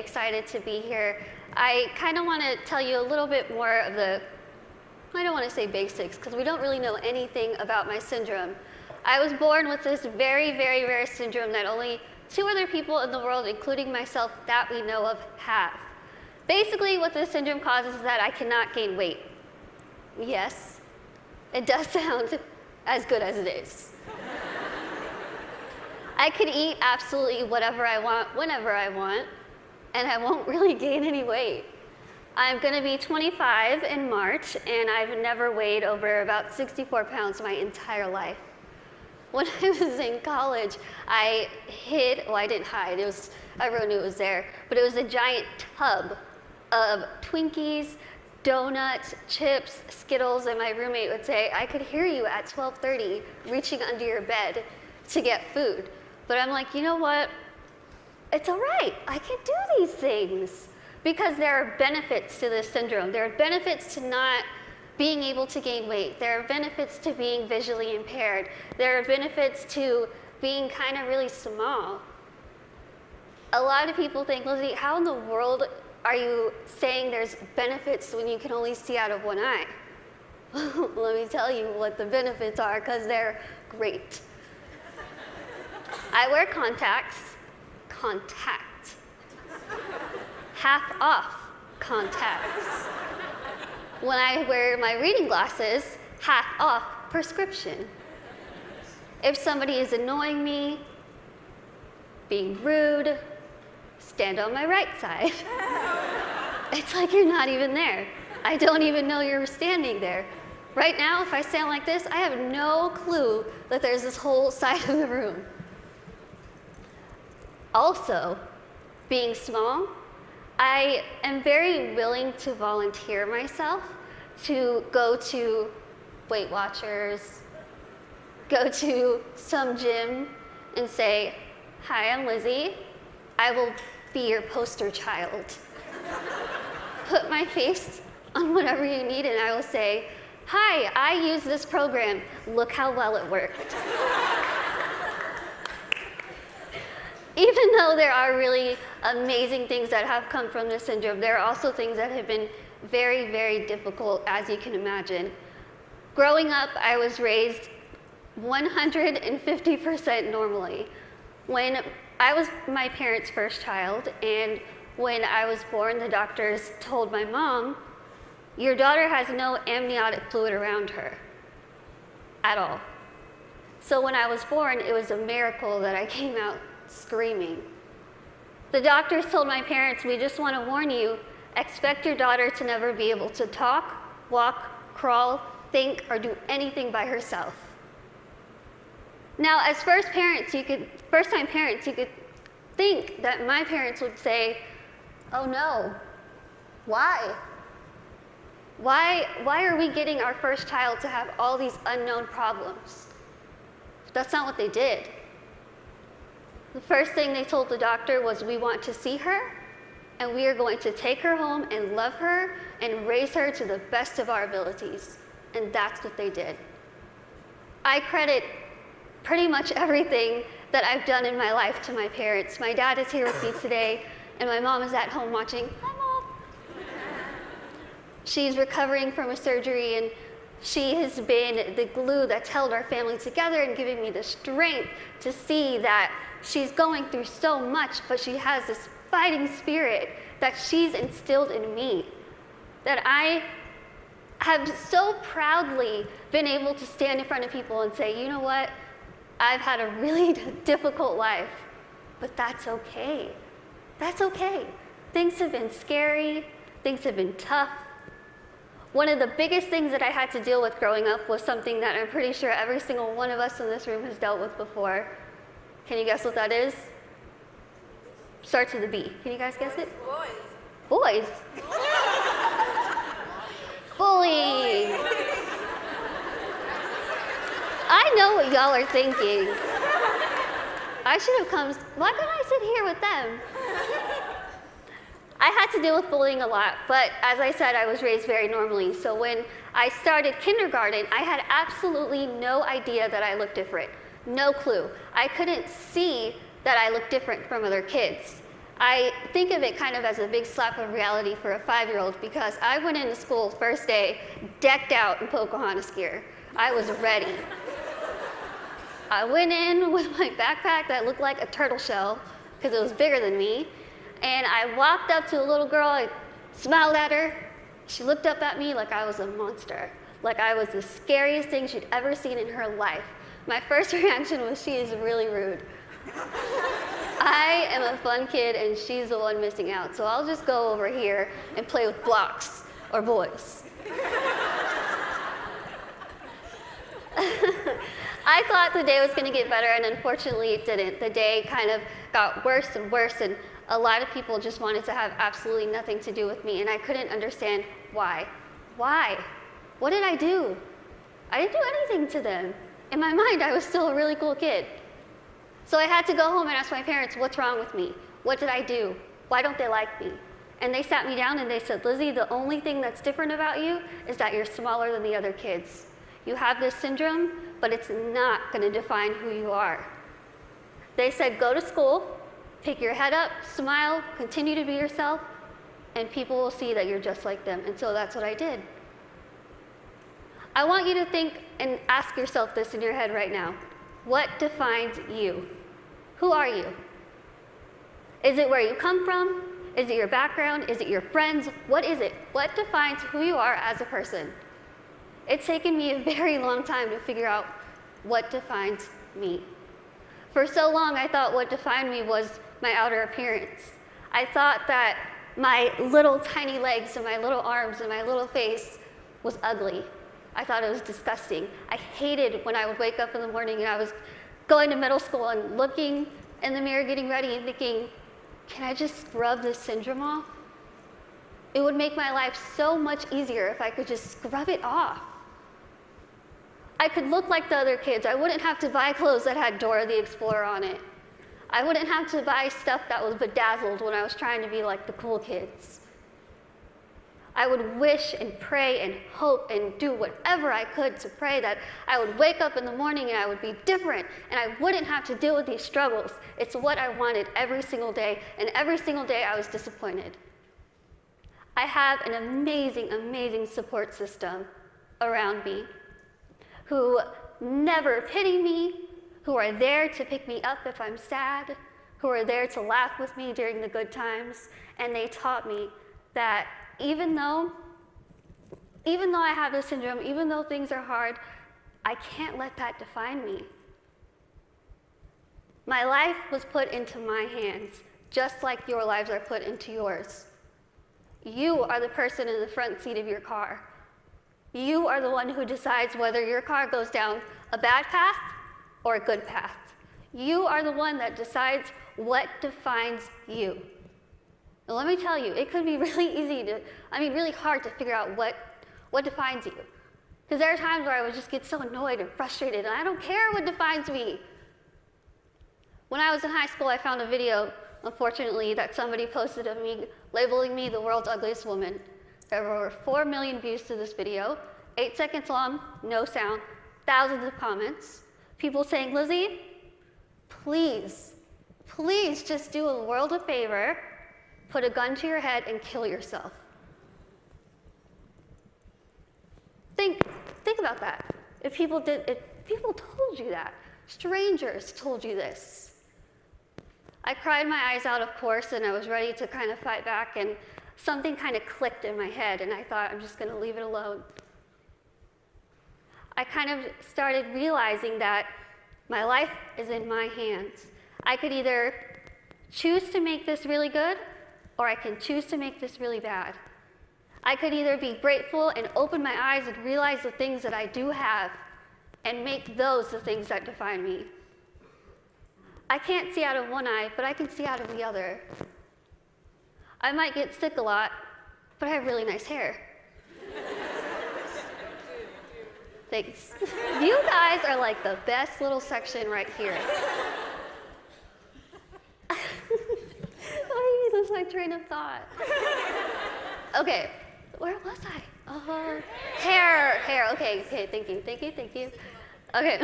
excited to be here. I kind of want to tell you a little bit more of the, I don't want to say basics, because we don't really know anything about my syndrome. I was born with this very, very rare syndrome that only 2 other people in the world, including myself, that we know of, have. Basically, what this syndrome causes is that I cannot gain weight. Yes, it does sound as good as it is. I could eat absolutely whatever I want, whenever I want, and I won't really gain any weight. I'm going to be 25 in March, and I've never weighed over about 64 pounds my entire life. When I was in college, I hid, well, I didn't hide, it was, everyone knew it was there, but it was a giant tub of Twinkies, donuts, chips, Skittles, and my roommate would say, I could hear you at 12:30 reaching under your bed to get food. But I'm like, you know what? It's all right, I can do these things. Because there are benefits to this syndrome. There are benefits to not being able to gain weight. There are benefits to being visually impaired. There are benefits to being kind of really small. A lot of people think, Lizzie, how in the world are you saying there's benefits when you can only see out of one eye? Let me tell you what the benefits are, because they're great. I wear contacts. Half off contacts. When I wear my reading glasses, half off prescription. If somebody is annoying me, being rude, stand on my right side. It's like you're not even there. I don't even know you're standing there. Right now, if I stand like this, I have no clue that there's this whole side of the room. Also, being small, I am very willing to volunteer myself to go to Weight Watchers, go to some gym and say, hi, I'm Lizzie. I will be your poster child. Put my face on whatever you need and I will say, hi, I use this program. Look how well it worked. Even though there are really amazing things that have come from this syndrome, there are also things that have been very, very difficult, as you can imagine. Growing up, I was raised 150% normally. When I was my parents' first child, and when I was born, the doctors told my mom, your daughter has no amniotic fluid around her at all. So when I was born, it was a miracle that I came out screaming. The doctors told my parents, we just want to warn you, expect your daughter to never be able to talk, walk, crawl, think, or do anything by herself. Now, as first-time parents, you could think that my parents would say, oh no, why? Why are we getting our first child to have all these unknown problems? That's not what they did. The first thing they told the doctor was, we want to see her, and we are going to take her home and love her and raise her to the best of our abilities. And that's what they did. I credit pretty much everything that I've done in my life to my parents. My dad is here with me today, and my mom is at home watching. Hi, Mom. She's recovering from a surgery, and she has been the glue that's held our family together and giving me the strength to see that she's going through so much, but she has this fighting spirit that she's instilled in me, that I have so proudly been able to stand in front of people and say, you know what, I've had a really difficult life, but that's okay. That's okay. Things have been scary, things have been tough. One of the biggest things that I had to deal with growing up was something that I'm pretty sure every single one of us in this room has dealt with before. Can you guess what that is? Starts with a B. Can you guys guess it? Boys. Boys? Bullying. I know what y'all are thinking. I should have come, why couldn't I sit here with them? I had to deal with bullying a lot, but as I said, I was raised very normally. So when I started kindergarten, I had absolutely no idea that I looked different. No clue. I couldn't see that I looked different from other kids. I think of it kind of as a big slap of reality for a 5-year-old because I went into school first day decked out in Pocahontas gear. I was ready. I went in with my backpack that looked like a turtle shell because it was bigger than me, and I walked up to a little girl, I smiled at her. She looked up at me like I was a monster, like I was the scariest thing she'd ever seen in her life. My first reaction was, she is really rude. I am a fun kid and she's the one missing out, so I'll just go over here and play with blocks or boys. I thought the day was going to get better, and unfortunately it didn't. The day kind of got worse and worse, and a lot of people just wanted to have absolutely nothing to do with me, and I couldn't understand why. Why? What did I do? I didn't do anything to them. In my mind, I was still a really cool kid. So I had to go home and ask my parents, what's wrong with me? What did I do? Why don't they like me? And they sat me down and they said, Lizzie, the only thing that's different about you is that you're smaller than the other kids. You have this syndrome, but it's not going to define who you are. They said, go to school, pick your head up, smile, continue to be yourself, and people will see that you're just like them. And so that's what I did. I want you to think and ask yourself this in your head right now. What defines you? Who are you? Is it where you come from? Is it your background? Is it your friends? What is it? What defines who you are as a person? It's taken me a very long time to figure out what defines me. For so long, I thought what defined me was my outer appearance. I thought that my little tiny legs and my little arms and my little face was ugly. I thought it was disgusting. I hated when I would wake up in the morning and I was going to middle school and looking in the mirror, getting ready and thinking, can I just scrub this syndrome off? It would make my life so much easier if I could just scrub it off. I could look like the other kids. I wouldn't have to buy clothes that had Dora the Explorer on it. I wouldn't have to buy stuff that was bedazzled when I was trying to be like the cool kids. I would wish and pray and hope and do whatever I could to pray that I would wake up in the morning and I would be different and I wouldn't have to deal with these struggles. It's what I wanted every single day, and every single day I was disappointed. I have an amazing, amazing support system around me who never pity me, who are there to pick me up if I'm sad, who are there to laugh with me during the good times, and they taught me that even though I have this syndrome, even though things are hard, I can't let that define me. My life was put into my hands, just like your lives are put into yours. You are the person in the front seat of your car. You are the one who decides whether your car goes down a bad path or a good path. You are the one that decides what defines you. Now, let me tell you, it could be really really hard to figure out what defines you. Because there are times where I would just get so annoyed and frustrated, and I don't care what defines me. When I was in high school, I found a video, unfortunately, that somebody posted of me, labeling me the world's ugliest woman. There were over 4 million views to this video, 8 seconds long, no sound, thousands of comments. People saying, Lizzie, please just do the world a favor, put a gun to your head and kill yourself. Think about that. If people told you that, strangers told you this. I cried my eyes out, of course, and I was ready to kind of fight back, and something kind of clicked in my head, and I thought, I'm just going to leave it alone. I kind of started realizing that my life is in my hands. I could either choose to make this really good, or I can choose to make this really bad. I could either be grateful and open my eyes and realize the things that I do have and make those the things that define me. I can't see out of one eye, but I can see out of the other. I might get sick a lot, but I have really nice hair. Thanks. You guys are like the best little section right here. I lose my train of thought. Okay, where was I? Hair. Okay, thank you. Okay,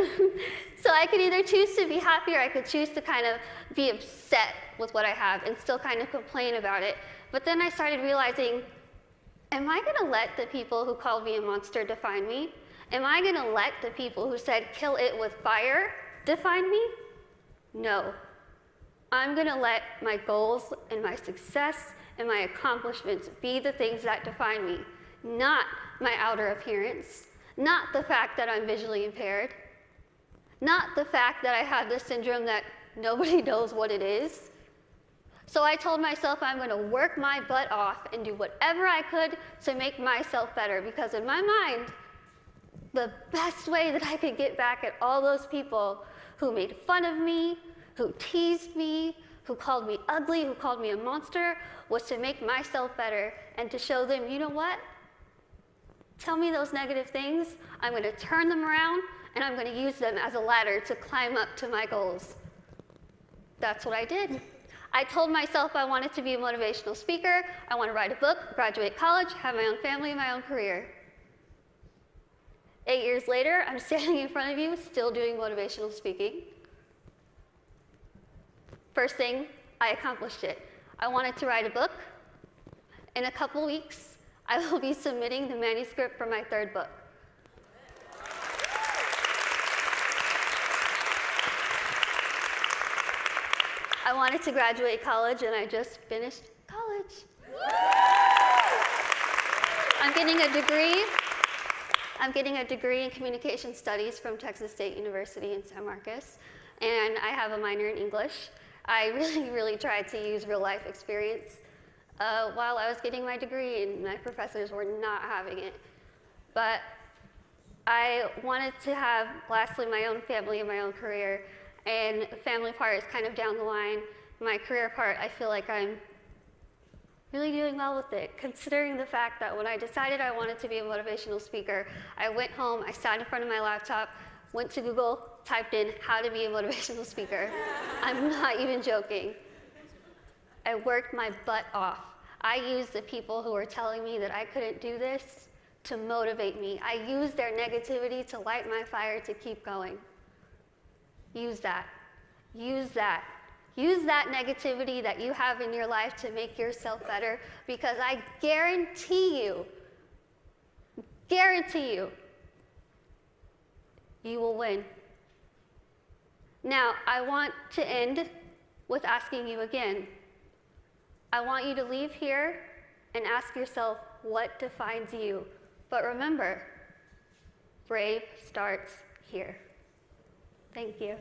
so I could either choose to be happy or I could choose to kind of be upset with what I have and still kind of complain about it. But then I started realizing, am I going to let the people who called me a monster define me? Am I going to let the people who said kill it with fire define me? No. I'm going to let my goals and my success and my accomplishments be the things that define me, not my outer appearance, not the fact that I'm visually impaired, not the fact that I have this syndrome that nobody knows what it is. So I told myself I'm going to work my butt off and do whatever I could to make myself better, because in my mind, the best way that I could get back at all those people who made fun of me, who teased me, who called me ugly, who called me a monster, was to make myself better and to show them, you know what? Tell me those negative things, I'm going to turn them around, and I'm going to use them as a ladder to climb up to my goals. That's what I did. I told myself I wanted to be a motivational speaker, I want to write a book, graduate college, have my own family, my own career. 8 years later, I'm standing in front of you, still doing motivational speaking. First thing, I accomplished it. I wanted to write a book. In a couple weeks, I will be submitting the manuscript for my 3rd book. I wanted to graduate college, and I just finished college. I'm getting a degree. I'm getting a degree in communication studies from Texas State University in San Marcos, and I have a minor in English. I really tried to use real life experience while I was getting my degree, and my professors were not having it. But I wanted to have, lastly, my own family and my own career, and the family part is kind of down the line. My career part, I feel like I'm really doing well with it, considering the fact that when I decided I wanted to be a motivational speaker, I went home, I sat in front of my laptop, went to Google, typed in how to be a motivational speaker. I'm not even joking. I worked my butt off. I used the people who were telling me that I couldn't do this to motivate me. I used their negativity to light my fire to keep going. Use that. Use that. Use that negativity that you have in your life to make yourself better, because I guarantee you, you will win. Now, I want to end with asking you again. I want you to leave here and ask yourself what defines you. But remember, brave starts here. Thank you.